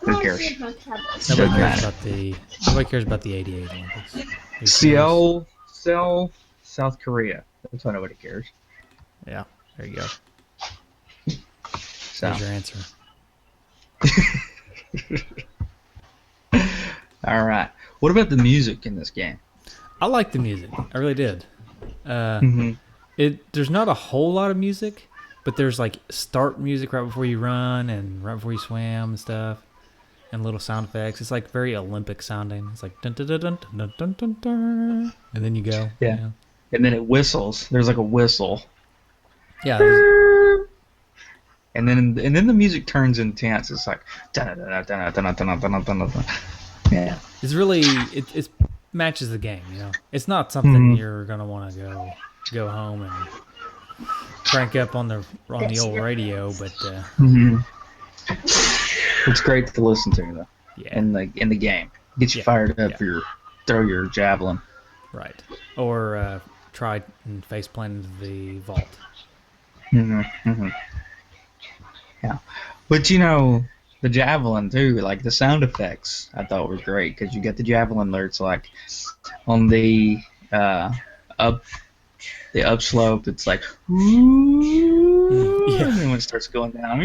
Who cares? Nobody Doesn't cares matter. about the '88 Olympics. Are you serious? Seoul, South Korea. That's why nobody cares. Yeah, there you go. So, There's your answer. all right. What about the music in this game? I like the music. I really did. Uh, Mm-hmm. there's not a whole lot of music, but there's like start music right before you run and right before you swim and stuff, and little sound effects. It's like very Olympic sounding. It's like dun dun dun dun dun dun dun dun, and then you go. Yeah. And then it whistles. There's like a whistle. Yeah. There's, And then the music turns intense. It's like yeah. yeah. It's really it matches the game. It's not something Mm-hmm. you're gonna want to go home and crank up on the old radio, but Mm-hmm. It's great to listen to though. yeah, In the game, gets you yeah, fired up yeah. for your throw your javelin. Right. Or try and face plant into the vault. Mm-hmm. Mm-hmm. Yeah, but the javelin too, like the sound effects, I thought were great because you get the javelin where it's like on uh, up the upslope, it's like ooh, Yeah. and then when it starts going down,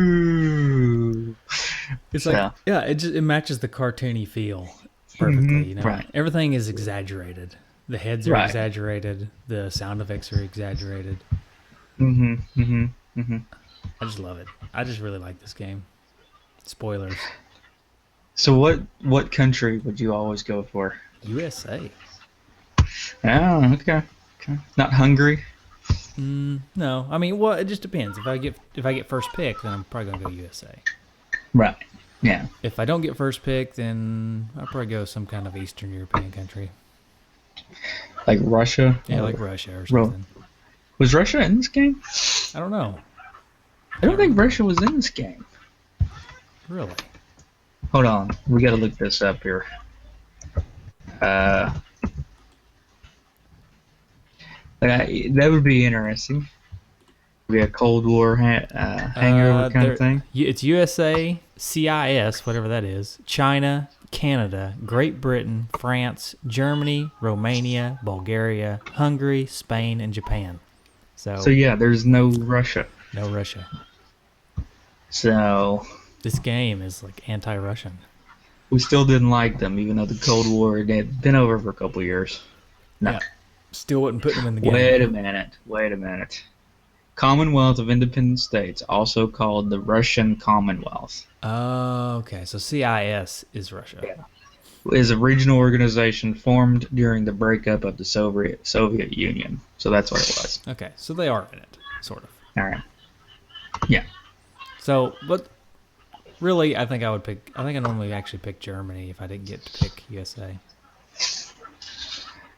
ooh. It's like So yeah, it matches the cartoony feel perfectly, right, Everything is exaggerated. The heads are right. exaggerated, the sound effects are exaggerated. Mm-hmm. Mm-hmm. Mm-hmm. I just love it. I just really like this game. Spoilers. So what country would you always go for? USA. Oh, okay. Okay. Not Hungary. No. I mean, well, it just depends. If I get first pick, then I'm probably going to go USA. Right. Yeah. If I don't get first pick, then I'll probably go some kind of Eastern European country. Like Russia. Yeah, like Russia or something. Was Russia in this game? I don't know. I don't think Russia was in this game. Really? Hold on. We got to look this up here. Uh, that would be interesting. Be a Cold War hangover kind of thing. It's USA, CIS, whatever that is, China, Canada, Great Britain, France, Germany, Romania, Bulgaria, Hungary, Spain, and Japan. So yeah, there's no Russia. No Russia. So This game is like anti-Russian. we still didn't like them, even though the Cold War had been over for a couple years. No. Yeah. Still wouldn't put them in the game. Wait a minute. Commonwealth of Independent States, also called the Russian Commonwealth. Oh, okay. So CIS is Russia. Yeah. Is a regional organization formed during the breakup of the Soviet Union. So that's what it was. Okay, so they are in it, sort of. All right. Yeah. So, but really, I think I normally actually pick Germany if I didn't get to pick USA.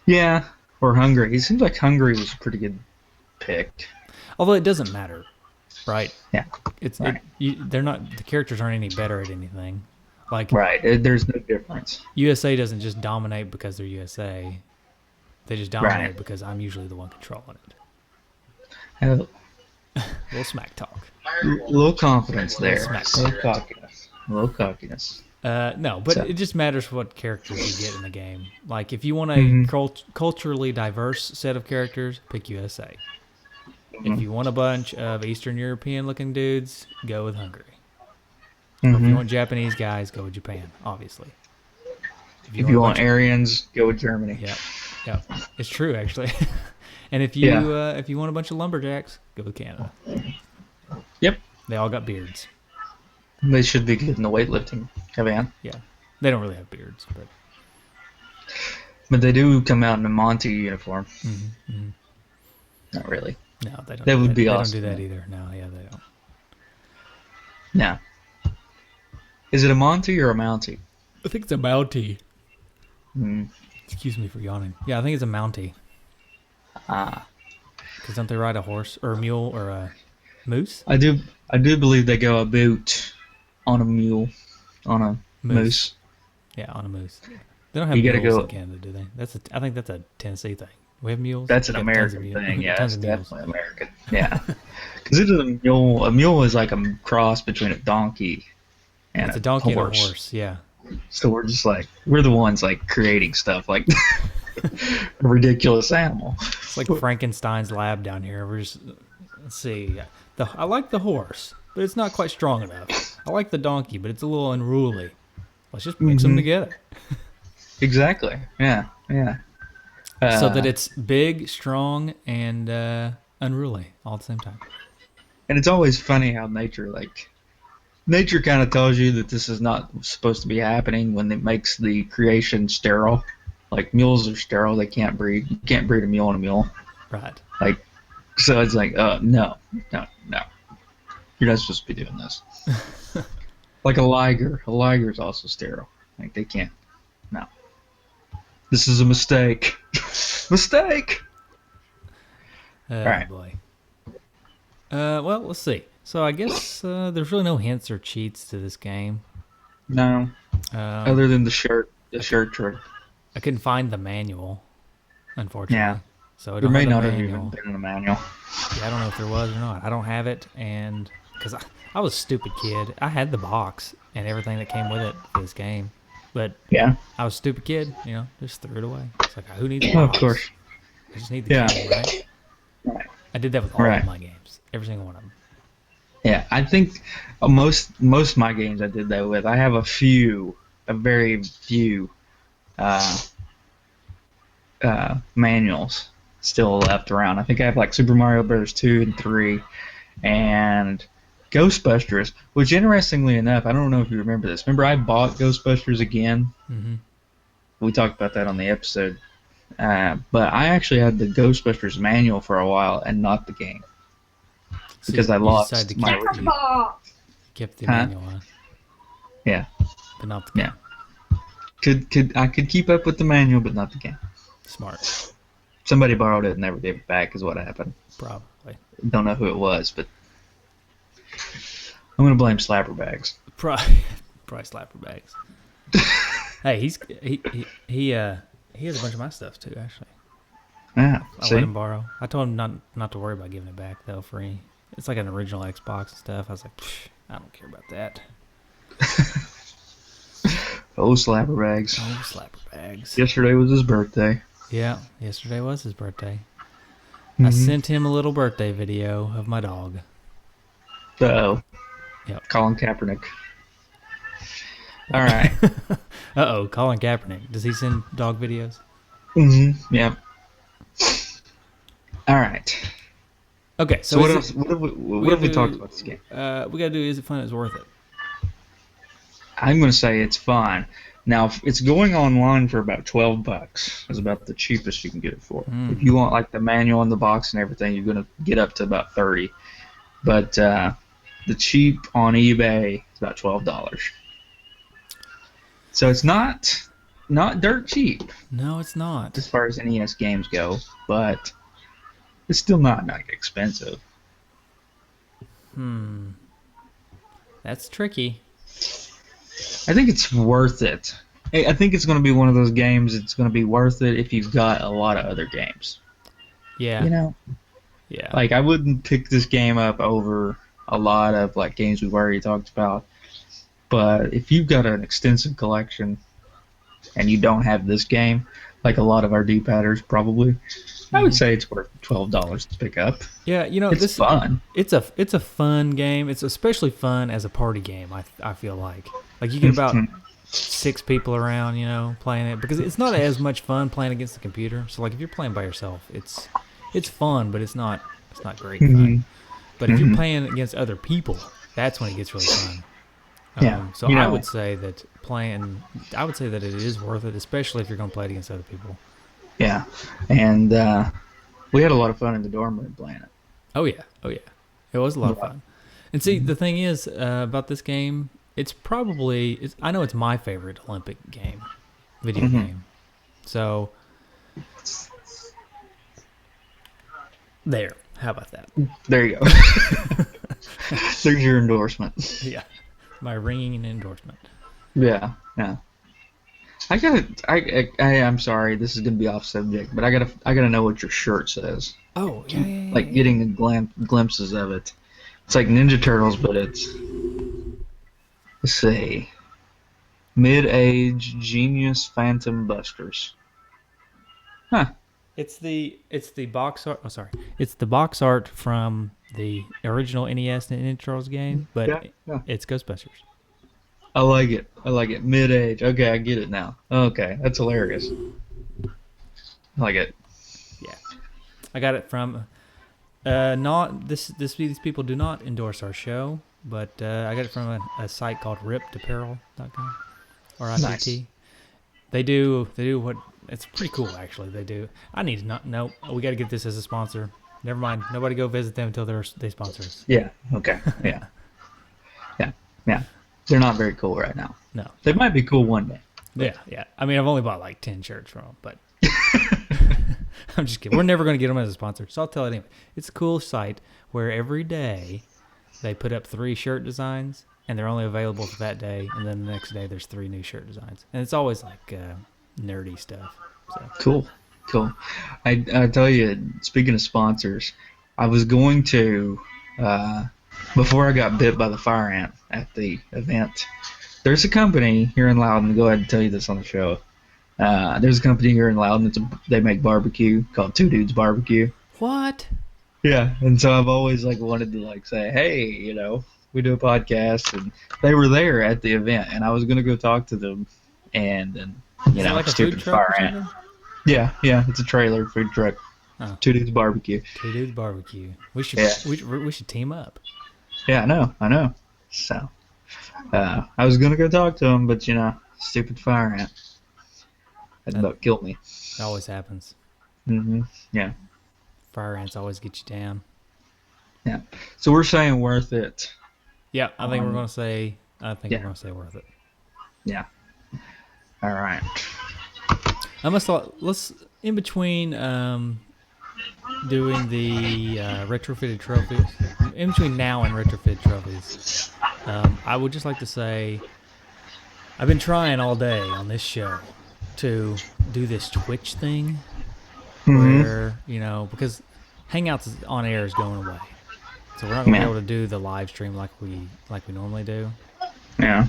Yeah. Or Hungary. It seems like Hungary was a pretty good pick. Although it doesn't matter, right? Yeah. Right. They're not, the characters aren't any better at anything. Like Right. There's no difference. USA doesn't just dominate because they're USA. They just dominate Right. because I'm usually the one controlling it. A little smack talk. little confidence there. Smack A little cockiness. No, but So- it just matters what characters you get in the game. Like if you want a culturally diverse set of characters, pick USA. If you want a bunch of Eastern European looking dudes, go with Hungary. Or if you want Japanese guys, go with Japan, obviously. If you want Aryans, go with Germany. Yeah, it's true actually. And if you want a bunch of lumberjacks, go with Canada. Yep. They all got beards. They should be good in the weightlifting event. Yeah, they don't really have beards, but they do come out in a Monty uniform. Mm-hmm. Not really. No, they don't. That would be awesome. They don't do that either. No, yeah, they don't. No. Is it a Monty or a Mountie? I think it's a Mountie. Mm. Excuse me for yawning. Yeah, I think it's a Mountie. Ah. Because don't they ride a horse or a mule or a moose? I do believe they go a boot on a mule, on a moose. Yeah, on a moose. They don't have mules in Canada, do they? I think that's a Tennessee thing. We have mules. That's an American thing. Yeah, that's definitely American. Yeah, because it is a mule. A mule is like a cross between a donkey and It's a a donkey and a horse. horse. Yeah. So we're just like we're the ones like creating stuff like a ridiculous animal. It's like Frankenstein's lab down here. We're just let's see. I like the horse, but it's not quite strong enough. I like the donkey, but it's a little unruly. Let's just mix them Hmm. together Exactly. Yeah. Yeah. so that Uh, it's big, strong, and unruly all at the same time. and it's always funny how nature kind of tells you that this is not supposed to be happening when it makes the creation sterile. Like mules are sterile; they can't breed. You can't breed a mule and a mule. Right. Like so, it's like, no, no, no. You're not supposed to be doing this. Like a liger. A liger is also sterile. Like they can't. No. This is a mistake. Mistake. All Oh right. boy. Well, let's see. So I guess there's really no hints or cheats to this game. No. Um, Other than the shirt. The I, could, shirt trick. I couldn't find the manual, Yeah. unfortunately. So I There don't may have the not have even manual. been in the manual. Yeah, I don't know if there was or not. I don't have it, and because I was a stupid kid, I had the box and everything that came with it for this game, but Yeah. I was a stupid kid, just threw it away. It's like, who needs a Of box? course. I just need the Yeah. game, right? Right. I did that with all Right. of my games, every single one of them. Yeah, I think most of my games I did that with. I have a very few uh, manuals still left around. I think I have like Super Mario Bros. 2 and 3 and Ghostbusters, which interestingly enough, I don't know if you remember this. Remember I bought Ghostbusters again? Mm-hmm. We talked about that on the episode. But I actually had the Ghostbusters manual for a while and not the game So because I you decided to lost my original. keep the Huh? manual, huh? Yeah, But not the game. yeah. I could keep up with the manual, but not the game. Smart, Somebody borrowed it and never gave it back. Is what happened. probably. Don't know who it was, but I'm gonna blame Slapperbags. Probably slapper bags. Hey, he has a bunch of my stuff too. Actually, Yeah, I see, let him borrow. I told him not to worry about giving it back though. Free. It's like an original Xbox and stuff. I was like, I don't care about that. oh Slapperbags. Oh, slapper bags. Yesterday was his birthday. Yeah, yesterday was his birthday. I Mm-hmm. sent him a little birthday video of my dog. Oh, Yep. Colin Kaepernick. All right. Colin Kaepernick. Does he send dog videos? Mm-hmm. Yeah. All right. Okay, So what else? What have we talked about this game? We gotta do. Is it fun? Is it worth it? I'm going to say it's fine. Now it's going online for about $12. It's about the cheapest you can get it for. Mm. If you want like the manual and the box and everything, you're going to get up to about 30. But the cheap on eBay is about $12. So it's not dirt cheap No, it's not. as far as NES games go, but it's still not expensive. That's tricky. I think it's worth it. I think it's going to be one of those games. It's going to be worth it if you've got a lot of other games. Yeah. You know, Yeah. like I wouldn't pick this game up over a lot of like games we've already talked about. But if you've got an extensive collection and you don't have this game, like a lot of our D-padders probably, I would say it's worth $12 to pick up. Yeah, It's fun. It's a fun game. It's especially fun as a party game. I feel like you get about 6 people around, playing it because it's not as much fun playing against the computer. So like if you're playing by yourself, it's fun, but it's not great fun. But if you're playing against other people, that's when it gets really fun. Yeah. So I would say that it is worth it, especially if you're going to play it against other people. Yeah. And we had a lot of fun in the dorm room playing it. Oh yeah, it was a lot of fun. And see, the thing is about this game, I know it's my favorite Olympic video game. So there, how about that? There you go. There's your endorsement. Yeah, my ringing endorsement. Yeah, yeah. I'm sorry, this is gonna be off subject, but I gotta know what your shirt says. Oh yeah. Like getting glimpses of it. It's like Ninja Turtles, but it's Let's see. Mid-age genius phantom busters. Huh. It's the box art. Oh, sorry. It's the box art from the original NES Ninja Turtles game, but Yeah, yeah. it's Ghostbusters. I like it. I like it. Mid-age. Okay, I get it now. Okay, that's hilarious. I like it. Yeah, I got it from not this these people do not endorse our show, but I got it from a site called RIPTApparel.com or Nice. IPT. They do what it's pretty cool actually. They do. I need to not no. We got to get this as a sponsor. Never mind. Nobody go visit them until they sponsor us. Yeah. Okay. Yeah. Yeah. Yeah. They're not very cool right now. No. They might be cool one day. But Yeah, yeah. I mean, I've only bought like 10 shirts from them, but I'm just kidding. We're never going to get them as a sponsor, so I'll tell it anyway. It's a cool site where every day they put up 3 shirt designs, and they're only available for that day, and then the next day there's 3 new shirt designs. And it's always like nerdy stuff. So cool. Cool. I tell you, speaking of sponsors, I was going to uh, before I got bit by the fire ant at the event. There's a company here in Loudon. Go ahead and tell you this on the show. There's a company here in Loudon. They make barbecue called Two Dudes Barbecue. what? Yeah, and so I've always like wanted to like say, hey, we do a podcast, and they were there at the event, and I was gonna go talk to them, and then Is it like a food stupid truck fire or ant. something? Yeah, yeah, it's a trailer food truck. Oh, Two Dudes Barbecue. Two Dudes Barbecue. We should Yeah, we should team up. yeah, I know. So I was gonna go talk to them, but stupid fire ant that That about killed me. always happens. Yeah, Fire ants always get you down. yeah. So we're saying worth it. Yeah, I think we're On gonna say. I think we're Yeah, gonna say worth it. yeah. All right. I must thought let's in between doing the retrofitted trophies. In between now and retrofitted trophies, I would just like to say I've been trying all day on this show to do this Twitch thing Mm-hmm. where because Hangouts on air is going away, so we're not gonna be Yeah, able to do the live stream like we normally do. yeah.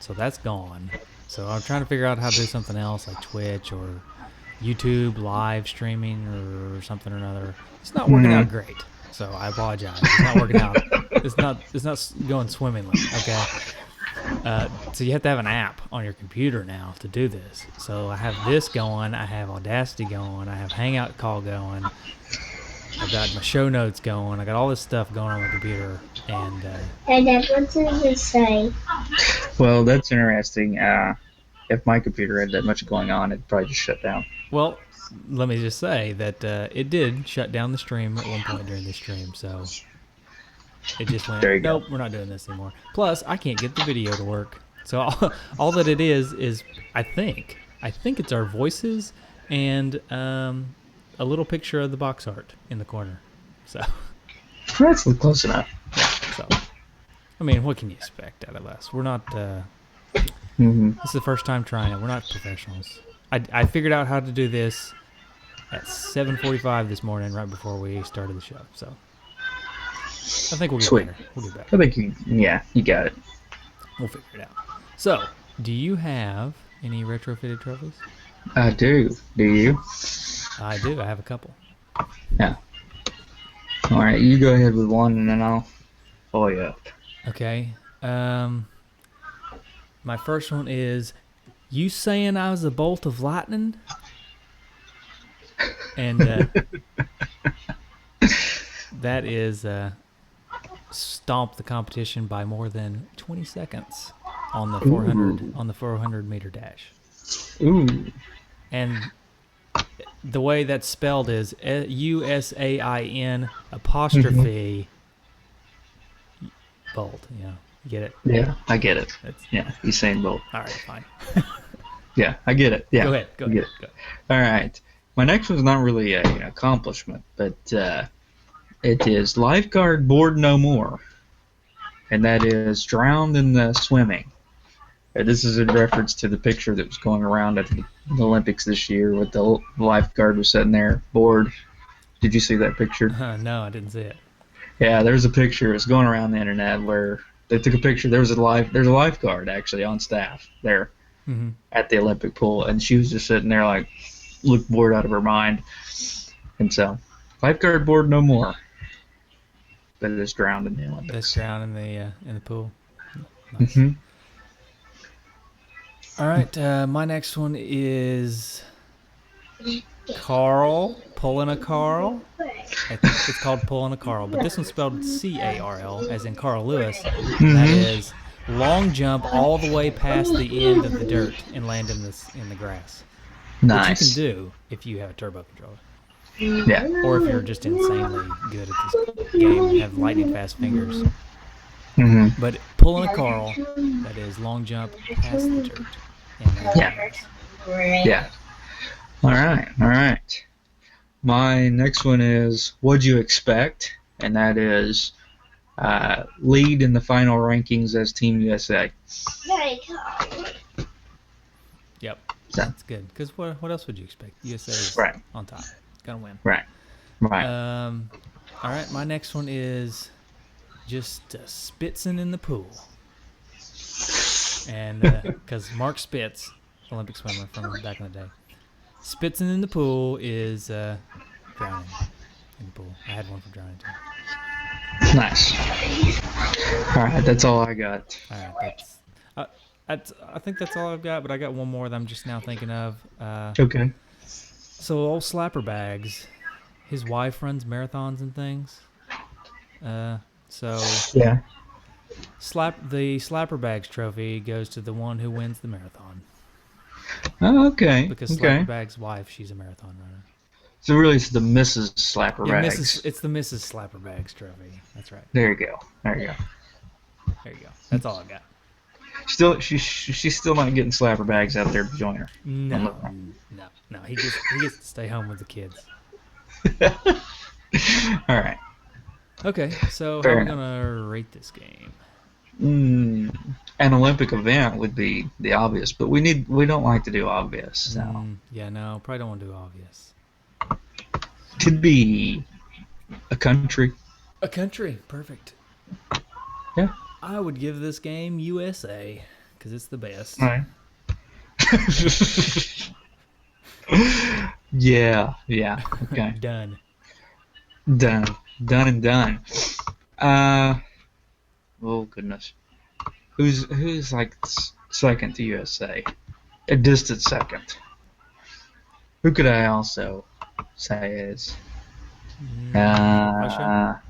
So that's gone. So I'm trying to figure out how to do something else like Twitch or YouTube live streaming or something or another. It's not working out Mm-hmm. great. So I apologize. It's not working out. It's not going swimmingly. Okay. So you have to have an app on your computer now to do this. So I have this going. I have Audacity going. I have Hangout call going. I got my show notes going. I got all this stuff going on my computer, and Dad, what does it say? Well, that's interesting. If my computer had that much going on, it'd probably just shut down. well, let me just say that it did shut down the stream at one point during the stream. So it just went, There you go. nope, we're not doing this anymore. Plus, I can't get the video to work. So all that it is I think it's our voices and a little picture of the box art in the corner. So That's close enough. so I mean, what can you expect out of us? We're not. Mm-hmm. This is the first time trying it. We're not professionals. I figured out how to do this at 7:45 this morning, right before we started the show. So I think we'll get Sweet. better. We'll get better. I think you got it. We'll figure it out. So, do you have any retrofitted trophies? I do. Do you? I do. I have a couple. Yeah. All right, you go ahead with one, and then I'll follow you up. Okay. My first one is you saying I was a bolt of lightning, and that is stomp the competition by more than 20 seconds on the 400 meter dash. Ooh. And the way that's spelled is USAIN apostrophe bolt. You get it? Yeah, I get it. That's Yeah, Usain Bolt. all right. Fine. Yeah, I get it. Yeah. Go ahead. I get it. All right. My next one's not really an accomplishment, but it is lifeguard board no more, and that is drowned in the swimming. This is in reference to the picture that was going around at the Olympics this year with the lifeguard was sitting there bored. Did you see that picture? No, I didn't see it. Yeah, there's a picture. It's going around the internet where they took a picture. There's a lifeguard actually on staff there Mm-hmm. at the Olympic pool, and she was just sitting there like looked bored out of her mind. And so, lifeguard board no more. But it's drowned in the Olympics. That's drowned in the pool. Nice. Mm-hmm. All right, my next one is Carl, pulling a Carl. I think it's called pulling a Carl, but this one's spelled C-A-R-L, as in Carl Lewis. That is long jump all the way past the end of the dirt and land in the grass. Nice. Which you can do if you have a turbo controller. Yeah. Or if you're just insanely good at this game and have lightning fast fingers. Mm-hmm. But pulling a Carl, that is long jump past the dirt. Yeah. Yeah. All right. My next one is What'd You Expect? And that is lead in the final rankings as Team USA. Yep. That's good. Because what else would you expect? USA is on top. Gonna win. Right. All right, my next one is just spitzing in the pool. And because Mark Spitz, Olympic swimmer from back in the day, spitzing in the pool is drowning in the pool. I had one for drowning too. Nice. All right, that's all I got. All right, I think that's all I've got, but I got one more that I'm just now thinking of. Okay. So old Slapper Bags, his wife runs marathons and things. So yeah, the Slapper Bags trophy goes to the one who wins the marathon. Oh, okay. Because Slapper Bags' wife, she's a marathon runner. So really, it's the Mrs. Slapper Bags. It's the Mrs. Slapper Bags trophy. That's right. There you go. That's all I got. Still, she's still not getting Slapper Bags out there to join her. No. He gets to stay home with the kids. All right. Okay, so how are we gonna rate this game? An Olympic event would be the obvious, but we don't like to do obvious. So. Probably don't want to do obvious. Could be a country. A country, perfect. Yeah. I would give this game USA because it's the best. All right. Yeah. Okay. Done. Done. Oh goodness. Who's like second to USA? A distant second. Who could I also say is? Russia?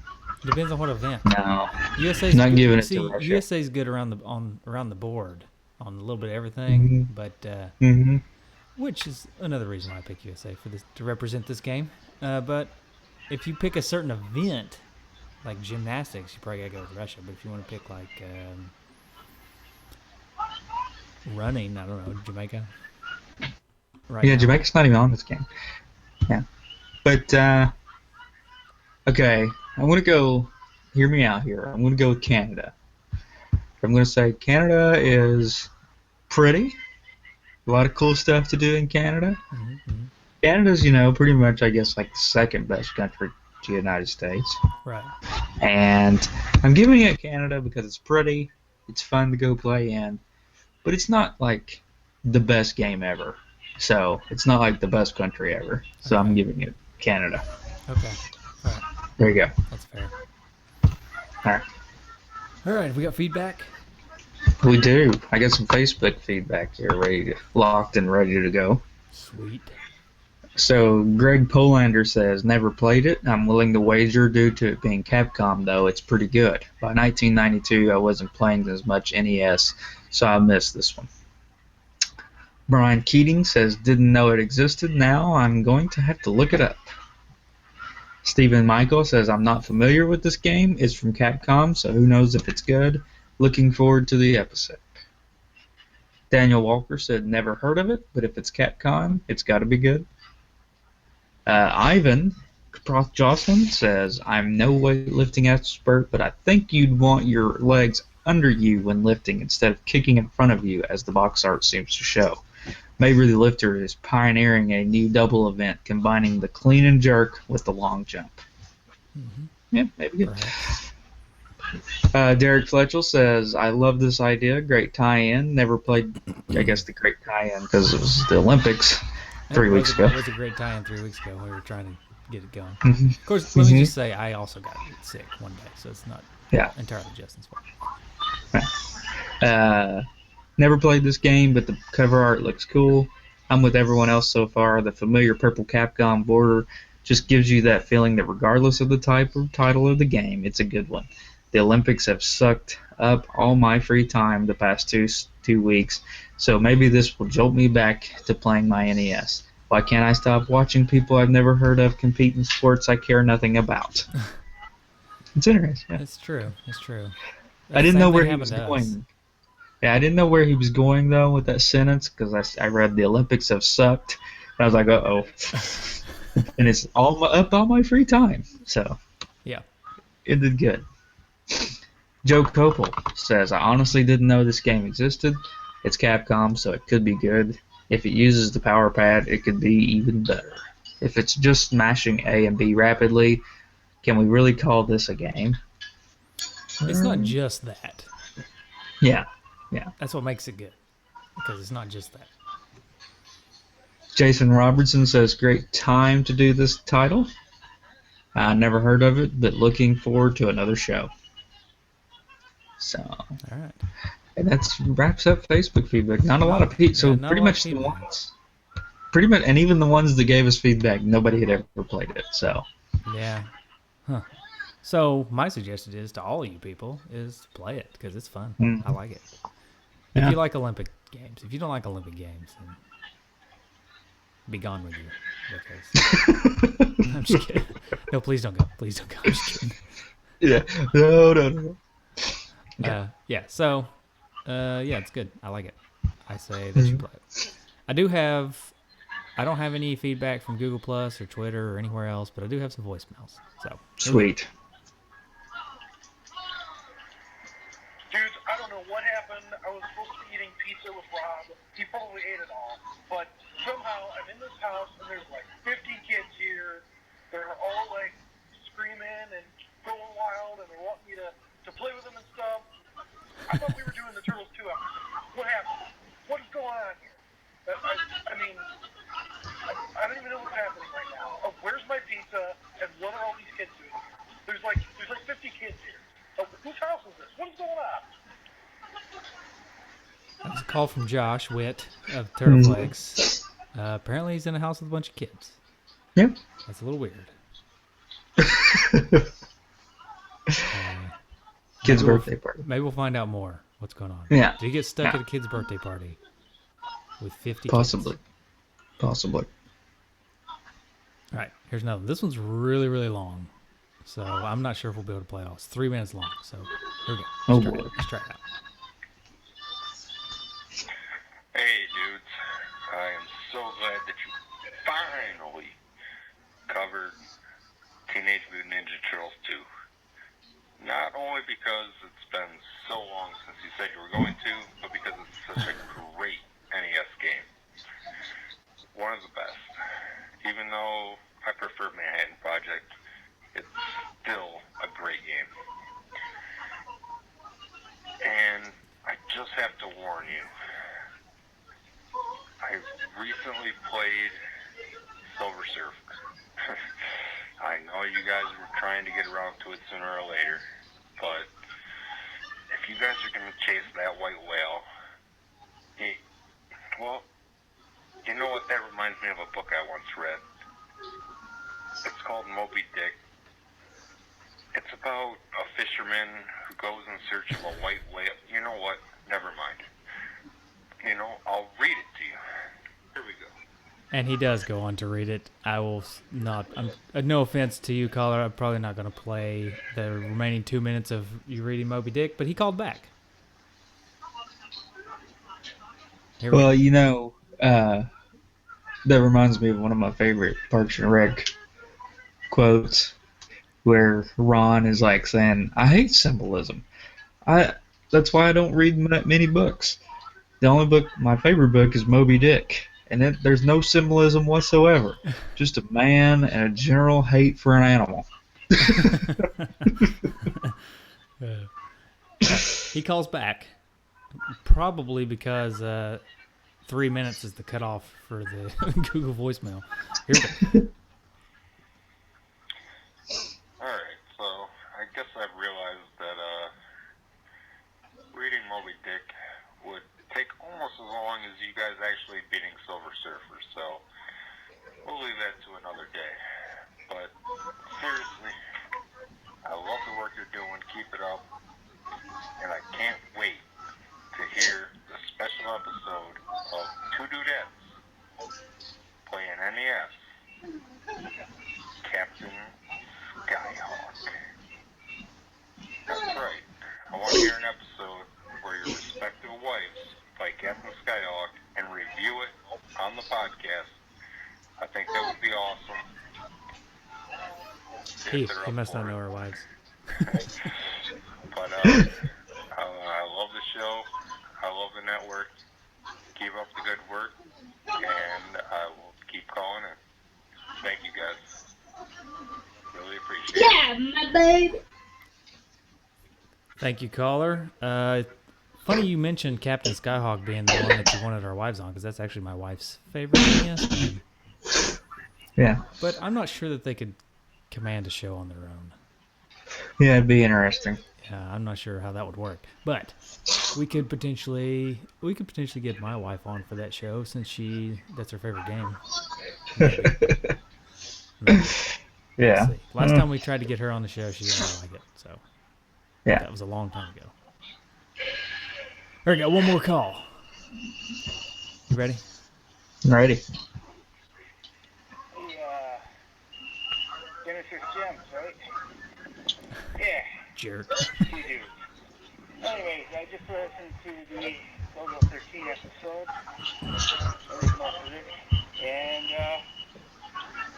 Depends on what event. No. USA's not giving it see, to Russia. USA's good around the board on a little bit of everything, but which is another reason why I pick USA to represent this game. But if you pick a certain event, like gymnastics, you probably gotta go with Russia. But if you want to pick like running, I don't know, Jamaica. Right. Yeah, Jamaica's not even on this game. Yeah, but okay, I'm gonna go. Hear me out here. I'm gonna go with Canada. I'm gonna say Canada is pretty. A lot of cool stuff to do in Canada. Mm-hmm. Canada's, pretty much, I guess, like the second best country to the United States. Right. And I'm giving it Canada because it's pretty, it's fun to go play in, but it's not like the best game ever. So it's not like the best country ever. So I'm giving it Canada. Okay. All right. There you go. That's fair. All right. We got feedback. We do. I got some Facebook feedback here, locked and ready to go. Sweet. So Greg Polander says, never played it. I'm willing to wager due to it being Capcom, though, it's pretty good. By 1992, I wasn't playing as much NES, so I missed this one. Brian Keating says, didn't know it existed. Now I'm going to have to look it up. Stephen Michael says, I'm not familiar with this game. It's from Capcom, so who knows if it's good. Looking forward to the episode. Daniel Walker said, never heard of it, but if it's Capcom, it's got to be good. Ivan Jocelyn says, I'm no weightlifting expert, but I think you'd want your legs under you when lifting instead of kicking in front of you, as the box art seems to show. Maybe the lifter is pioneering a new double event, combining the clean and jerk with the long jump. Mm-hmm. Yeah, maybe good. Derek Fletchell says, I love this idea. Great tie-in. Never played, I guess, the great tie-in because it was the Olympics It 3 weeks ago. was a great tie-in 3 weeks ago. We were trying to get it going. Hmm. Of course, let me Hmm. just say I also got sick one day, so it's not Yeah. entirely Justin's fault. Never played this game, but the cover art looks cool. I'm with everyone else so far. The familiar purple Capcom border just gives you that feeling that regardless of the type or title of the game, it's a good one. The Olympics have sucked up all my free time the past two weeks, so maybe this will jolt me back to playing my NES. Why can't I stop watching people I've never heard of compete in sports I care nothing about? It's interesting. Yeah. It's true. It's true. I The didn't same know thing where he happened was to us. going. Yeah, I didn't know where he was going though with that sentence because I read the Olympics have sucked. And I was like, uh oh, and it's up all my free time, so Yeah. it did good. Joe Copel says, I honestly didn't know this game existed. It's Capcom, so it could be good. If it uses the power pad, it could be even better. If it's just smashing A and B rapidly, can we really call this a game? It's not just that. Yeah, yeah. That's what makes it good. Because it's not just that. Jason Robertson says, great time to do this title. I never heard of it, but looking forward to another show. So, All right. and that wraps up Facebook feedback. Not a lot of people. Yeah, So not a pretty lot of much the feedback. ones, pretty much, and even the ones that gave us feedback, nobody had ever played it. So, Yeah. Huh. So my suggestion is to all you people is play it because it's fun. I like it. If yeah. you like Olympic games, if you don't like Olympic games, then be gone with you. Because I'm just kidding. No, please don't go. Please don't go. I'm just kidding. Yeah. No. Yeah. So, yeah, it's good. I like it. I say that you play it. I don't have any feedback from Google Plus or Twitter or anywhere else, but I do have some voicemails. So Sweet. Dudes, I don't know what happened. I was supposed to be eating pizza with Rob. He probably ate it all. But somehow I'm in this house and there's like 50 kids here. They're all like screaming and going wild and they want me to play with them and stuff. I thought we were doing the Turtles 2 episode. What happened? What is going on here? I mean, I don't even know what's happening right now. Oh, where's my pizza and what are all these kids doing here? There's like 50 kids here. Whose house is this? What is going on? that was a call from Josh Witt of Turtleflex. Apparently, he's in a house with a bunch of kids. Yep. That's a little weird. Kid's birthday party. Maybe we'll find out more. What's going on? Yeah. Did he get stuck Yeah. at a kid's birthday party with 50 Possibly. kids? Possibly. All right, here's another one. This one's really, really long. So I'm not sure if we'll be able to play it all. It's 3 minutes long. So here we go. Oh, boy. Let's try it out. Hey, dudes. I am so glad that you finally covered Teenage Mutant Ninja Turtles 2. Not only because it's been so long since you said you were going to, but because it's such a great NES game. One of the best. Even though I prefer Manhattan Project, it's still a great game. And I just have to warn you, I recently played Silver Surfer. I know you guys were trying to get around to it sooner or later, but if you guys are going to chase that white whale, well, you know what? That reminds me of a book I once read. It's called Moby Dick. It's about a fisherman who goes in search of a white whale. You know what? Never mind. I'll read it to you. Here we go. And he does go on to read it. I will not. No offense to you, caller. I'm probably not going to play the remaining 2 minutes of you reading Moby Dick, but he called back. Here we Well, go. that reminds me of one of my favorite Parks and Rec quotes where Ron is like saying, I hate symbolism. That's why I don't read many books. The only book, my favorite book, is Moby Dick. And there's no symbolism whatsoever. Just a man and a general hate for an animal. He calls back, probably because 3 minutes is the cutoff for the Google voicemail. Here we go. Alright, so I guess I've realized that reading Moby Dick would take almost as long as you guys actually beating Silver Surfer, so we'll leave that to another day. But seriously, I love the work you're doing, keep it up, and I can't wait to hear the special episode of Two Dudettes playing NES, Captain Skyhawk. That's right. I want to hear an episode where your respective wives fight Captain Skyhawk and review it on the podcast. I think that would be awesome. He must not know our wives. But I love the show. I love the network. Keep up the good work, and I will keep calling in. Thank you guys. Really appreciate it. Yeah, my baby. Thank you, caller. Funny you mentioned Captain Skyhawk being the one that you wanted our wives on, because that's actually my wife's favorite NES game. Yeah. But I'm not sure that they could command a show on their own. Yeah, it'd be interesting. Yeah, I'm not sure how that would work. But we could potentially get my wife on for that show since that's her favorite game. Maybe. Yeah. We'll see. Last time we tried to get her on the show, she didn't really like it. So Yeah. that was a long time ago. All right, got one more call. You ready? Ready. Genesis Gems, right? Yeah, Jerk. you do. Anyways, I just listened to the Logo 13 episode. I read most of it. And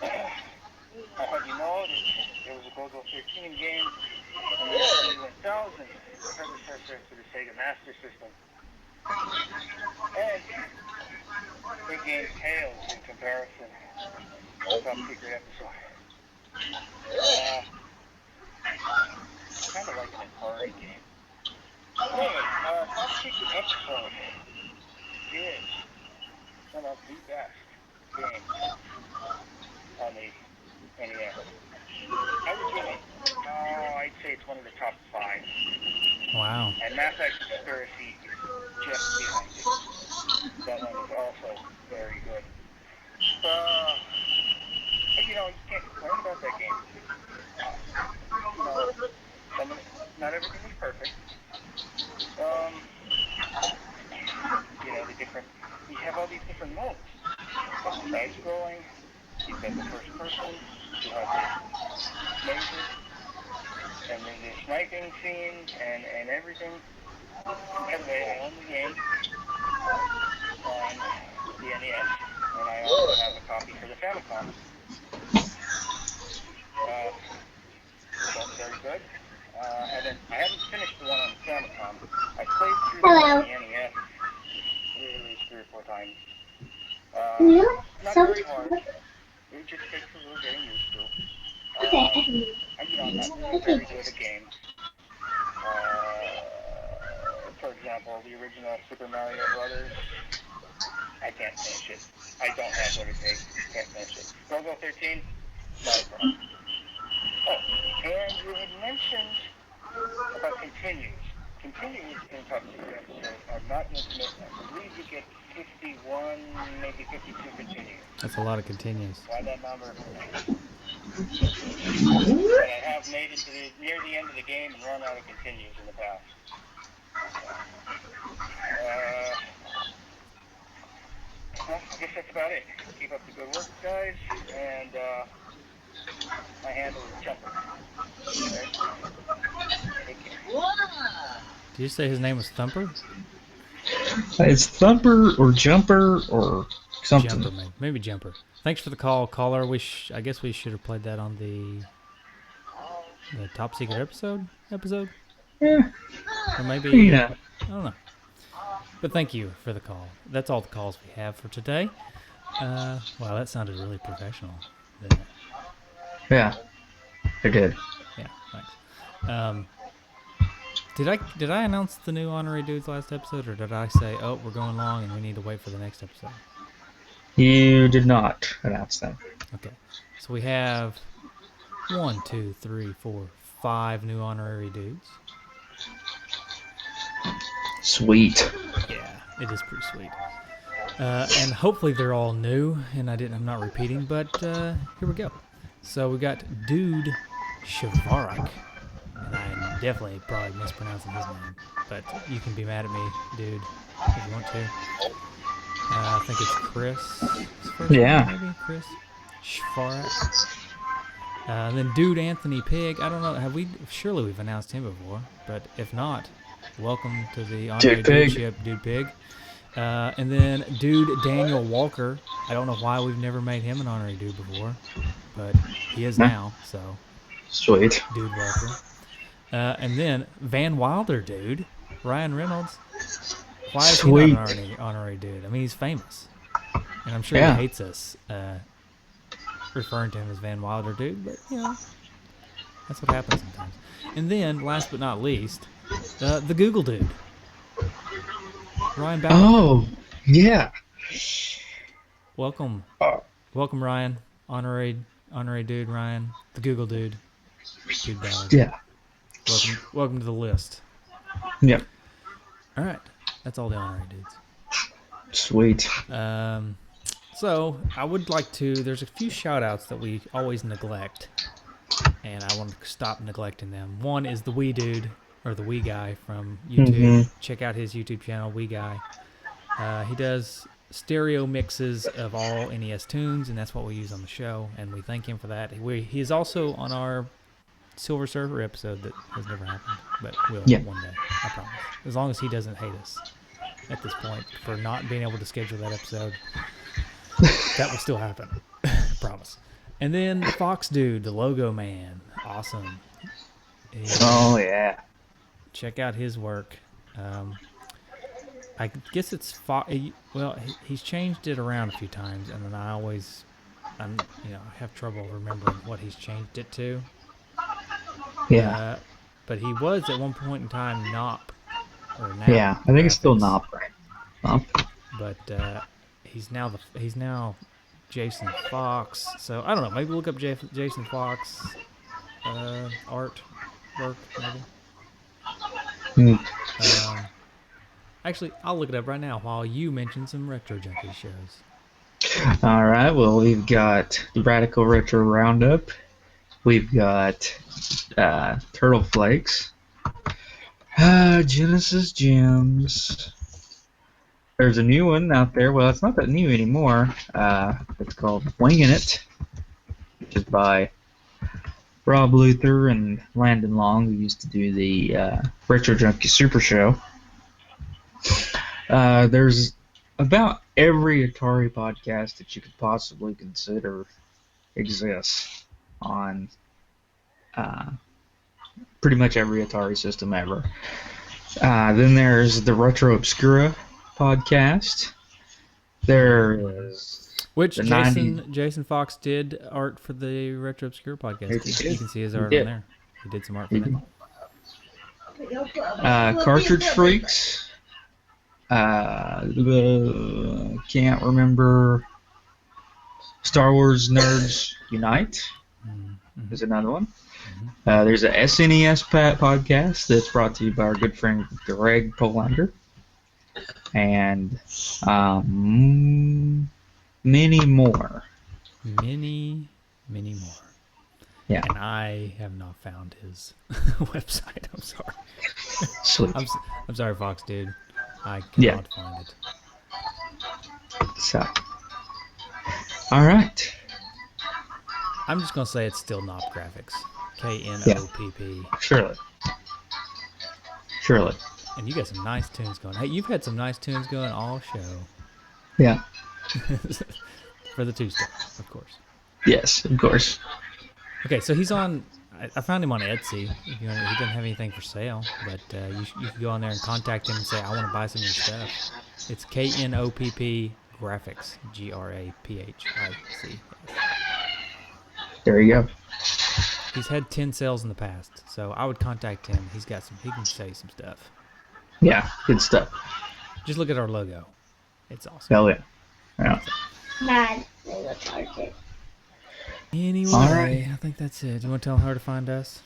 I heard you know that there was a Gogo 13 game and the SG-1000, predecessor to the Sega Master System. And the game pales in comparison. Top secret episode. Kind of like an honorary game. Anyway, top secret episode is one of the best games on the NES. I would give it, I'd say it's one of the top 5. Wow. And Mass Effect Conspiracy is just behind it. That one is also very good. You know, you can't complain about that game. You know, not everything is perfect. You know, you have all these different modes. You have the side scrolling, you've got the first person, you have the laser, and there's the sniping scene and everything. Anyway, I own the game on the NES, and I also have a copy for the Famicom. That's very good. I haven't finished the one on the Famicom. I played through the one on the NES really 3 or 4 times. Not very hard. It just takes a little getting used to. You know, I'm not really very good at games. For example, the original Super Mario Brothers, I can't finish it. I don't have what it takes. Can't finish it. Go 13, not a problem. Oh, and you had mentioned about continues. Continues in Top Secret episodes are not infinite. I believe you get 51, maybe 52 continues. That's a lot of continues. Why that number? But I have made it to near the end of the game and run out of continues in the past. Well, I guess that's about it. Keep up the good work, guys, and my handle is Jumper. Okay? Take care. Did you say his name was Thumper? It's Thumper or Jumper or something. Jumper, maybe Jumper. Thanks for the call, caller. I guess we should have played that on the Top Secret episode. Yeah. Or maybe, Yeah. I don't know. But thank you for the call. That's all the calls we have for today. Wow, that sounded really professional, didn't it? Yeah. It did. Yeah, thanks. Did I announce the new honorary dudes last episode, or did I say, oh, we're going long and we need to wait for the next episode? You did not announce that. Okay, so we have 1, 2, 3, 4, 5 new honorary dudes. Sweet. Yeah, it is pretty sweet. And hopefully they're all new, and I'm not repeating, but here we go. So we got Dude Shavarak, and I'm definitely probably mispronouncing his name, but you can be mad at me, dude, if you want to. I think it's Chris. Yeah. Maybe Chris Shavarak. Then Dude Anthony Pig. I don't know. Surely we've announced him before, but if not, welcome to the honorary dudeship, Dude Pig. And then Dude Daniel Walker. I don't know why we've never made him an honorary dude before, but he is now, so. Sweet. Dude Walker. And then Van Wilder dude, Ryan Reynolds. Why is he not an honorary dude? I mean, he's famous. And I'm sure he hates us referring to him as Van Wilder dude, but, you know, that's what happens sometimes. And then, last but not least, the Google dude. Ryan Bauer. Oh, yeah. Welcome. Welcome, Ryan. Honorary dude, Ryan. The Google dude. Dude Ballard. Yeah. Welcome to the list. Yep. All right. That's all the honorary dudes. Sweet. So, I would like to... There's a few shout-outs that we always neglect, and I want to stop neglecting them. One is the Wee Dude, or the Wee Guy from YouTube. Mm-hmm. Check out his YouTube channel, Wee Guy. He does stereo mixes of all NES tunes, and that's what we use on the show, and we thank him for that. He is also on our Silver Surfer episode that has never happened, but will one day, I promise. As long as he doesn't hate us at this point for not being able to schedule that episode, that will still happen. Promise. And then Fox Dude, the Logo Man. Awesome. Oh, yeah. Check out his work. I guess it's well, he's changed it around a few times, and then I have trouble remembering what he's changed it to. Yeah. But he was at one point in time NOP or NAP. Yeah, I think it's still NOP, right? NOP. But he's now Jason Fox. So I don't know. Maybe look up Jason Fox art work maybe. Actually, I'll look it up right now while you mention some Retro Junkie shows. All right. Well, we've got the Radical Retro Roundup. We've got Turtle Flakes. Genesis Gems. There's a new one out there. Well, it's not that new anymore. It's called Winging It, which is by Rob Luther and Landon Long, who used to do the Retro Junkie Super Show. There's about every Atari podcast that you could possibly consider exists on pretty much every Atari system ever. Then there's the Retro Obscura podcast. There is which Jason Fox did art for the Retro Obscura podcast. You can see his art on there. He did some art for them. Cartridge Freaks. Can't remember. Star Wars Nerds Unite is another one. There's a SNES podcast that's brought to you by our good friend Greg Polander. And many more. Many more. Yeah. And I have not found his website. I'm sorry. Sweet. I'm sorry, Fox dude. I cannot find it. So, all right. I'm just gonna say it's still NOP Graphics. KNOPP. Surely. And you got some nice tunes going. Hey, you've had some nice tunes going all show. Yeah. For the 2-star, of course. Yes, of course. Okay, so he's on. I found him on Etsy. He doesn't have anything for sale, but you can go on there and contact him and say, I want to buy some of your stuff. It's KNOPP Graphics. GRAPHIC. There you go. He's had 10 sales in the past, so I would contact him. He can show you some stuff. Yeah, good stuff. Just look at our logo. It's awesome. Hell yeah. Yeah. Dad, they look hard. Anyway, Alright. I think that's it. Do you want to tell her to find us?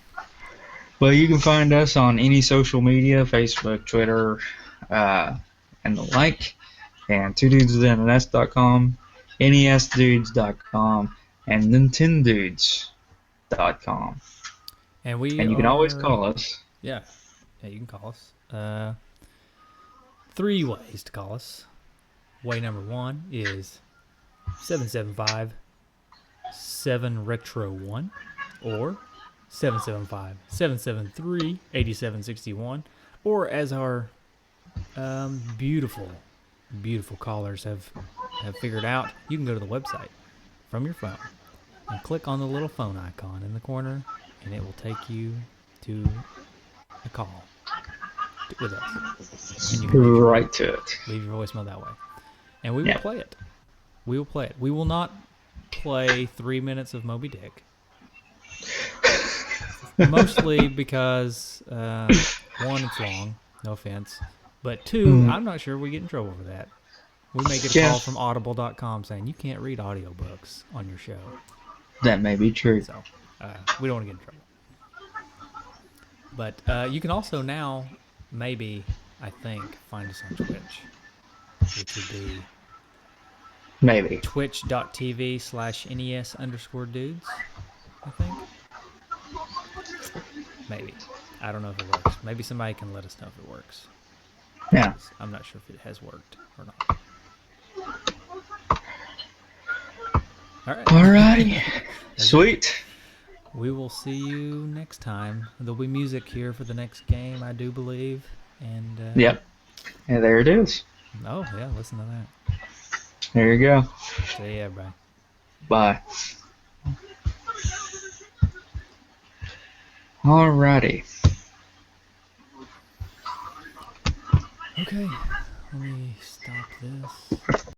Well, you can find us on any social media, Facebook, Twitter, and the like, and twodudeswithinanest.com, nesdudes.com, and nintendudes.com. And we And you can always call us. Yeah, you can call us. 3 ways to call us. Way number 1 is 775-7retro1 or 775-773-8761, or as our beautiful callers have figured out, you can go to the website from your phone and click on the little phone icon in the corner, and it will take you to a call with us. And you can Right to it. leave your voicemail that way. And we will play it. We will play it. We will not play 3 minutes of Moby Dick. Mostly because, 1, it's long. No offense. But 2, I'm not sure we get in trouble for that. We may get a call from audible.com saying you can't read audiobooks on your show. That may be true. So, we don't want to get in trouble. But you can also now, maybe, I think, find us on Twitch, which would be Maybe. twitch.tv/NES_dudes, I think. Maybe. I don't know if it works. Maybe somebody can let us know if it works. Yeah. I'm not sure if it has worked or not. All right. Alrighty. Sweet. We will see you next time. There'll be music here for the next game, I do believe. And Yep. And there it is. Oh, yeah, listen to that. There you go. See ya, everybody. Bye. Alrighty. Okay, let me stop this.